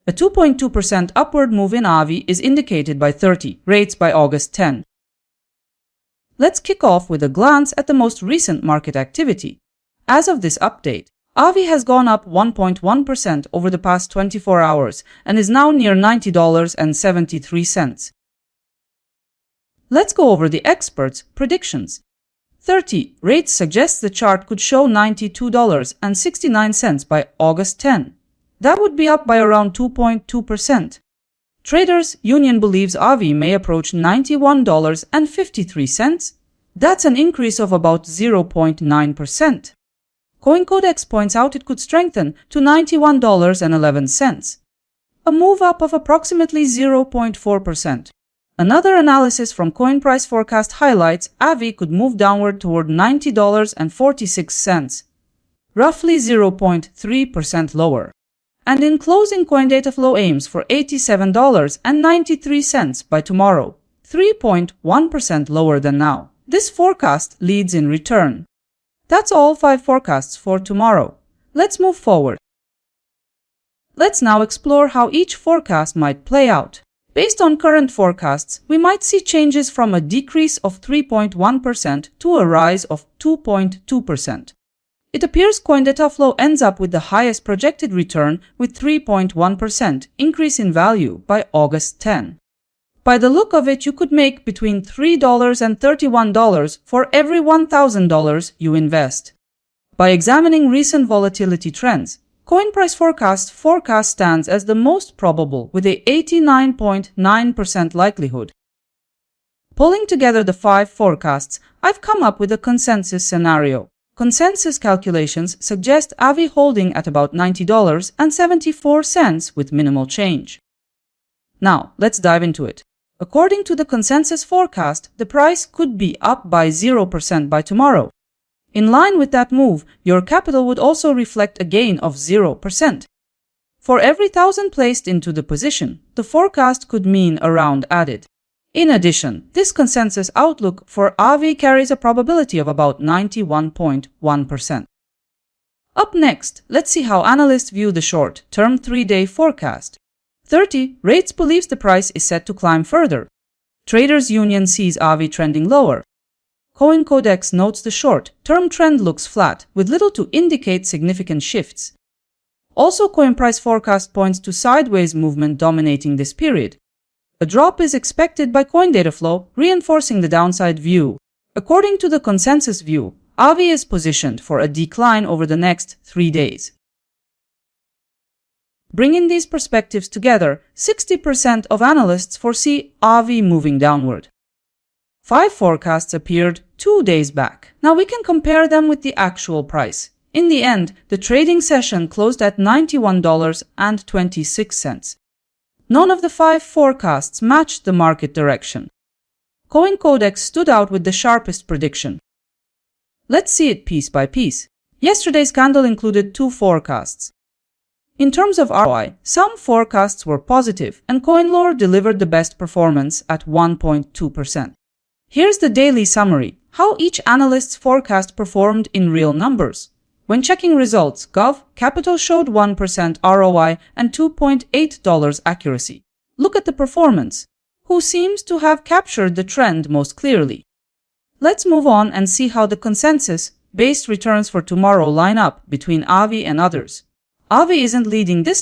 A 2.2% upward move in Aave is indicated by 30 rates by August 10. Let's kick off with a glance at the most recent market activity. As of this update, Aave has gone up 1.1% over the past 24 hours and is now near $90.73. Let's go over the experts' predictions. 30 rates suggests the chart could show $92.69 by August 10. That would be up by around 2.2%. Traders Union believes Aave may approach $91.53. That's an increase of about 0.9%. CoinCodex points out it could strengthen to $91.11, a move up of approximately 0.4%. Another analysis from Coin Price Forecast highlights Aave could move downward toward $90.46, roughly 0.3% lower. And in closing, CoinDataFlow aims for $87.93 by tomorrow, 3.1% lower than now. This forecast leads in return. That's all 5 forecasts for tomorrow. Let's move forward. Let's now explore how each forecast might play out. Based on current forecasts, we might see changes from a decrease of 3.1% to a rise of 2.2%. It appears CoinDataFlow ends up with the highest projected return with 3.1% increase in value by August 10. By the look of it, you could make between $3 and $31 for every $1,000 you invest. By examining recent volatility trends, Coin Price Forecast stands as the most probable with a 89.9% likelihood. Pulling together the 5 forecasts, I've come up with a consensus scenario. Consensus calculations suggest Aave holding at about $90.74 with minimal change. Now, let's dive into it. According to the consensus forecast, the price could be up by 0% by tomorrow. In line with that move, your capital would also reflect a gain of 0%. For every 1,000 placed into the position, the forecast could mean a round added. In addition, this consensus outlook for Aave carries a probability of about 91.1%. Up next, let's see how analysts view the short-term 3-day forecast. 30 rates believes the price is set to climb further. Traders Union sees Aave trending lower. CoinCodex notes the short-term trend looks flat, with little to indicate significant shifts. Also, Coin Price Forecast points to sideways movement dominating this period. A drop is expected by CoinDataFlow, reinforcing the downside view. According to the consensus view, Aave is positioned for a decline over the next 3 days. Bringing these perspectives together, 60% of analysts foresee Aave moving downward. 5 forecasts appeared 2 days back. Now we can compare them with the actual price. In the end, the trading session closed at $91.26. None of the 5 forecasts matched the market direction. CoinCodex stood out with the sharpest prediction. Let's see it piece by piece. Yesterday's candle included 2 forecasts. In terms of ROI, some forecasts were positive, and CoinLore delivered the best performance at 1.2%. Here's the daily summary: how each analyst's forecast performed in real numbers. When checking results, Gov Capital showed 1% ROI and $2.8 accuracy. Look at the performance. Who seems to have captured the trend most clearly? Let's move on and see how the consensus-based returns for tomorrow line up between Aave and others. Aave isn't leading this time.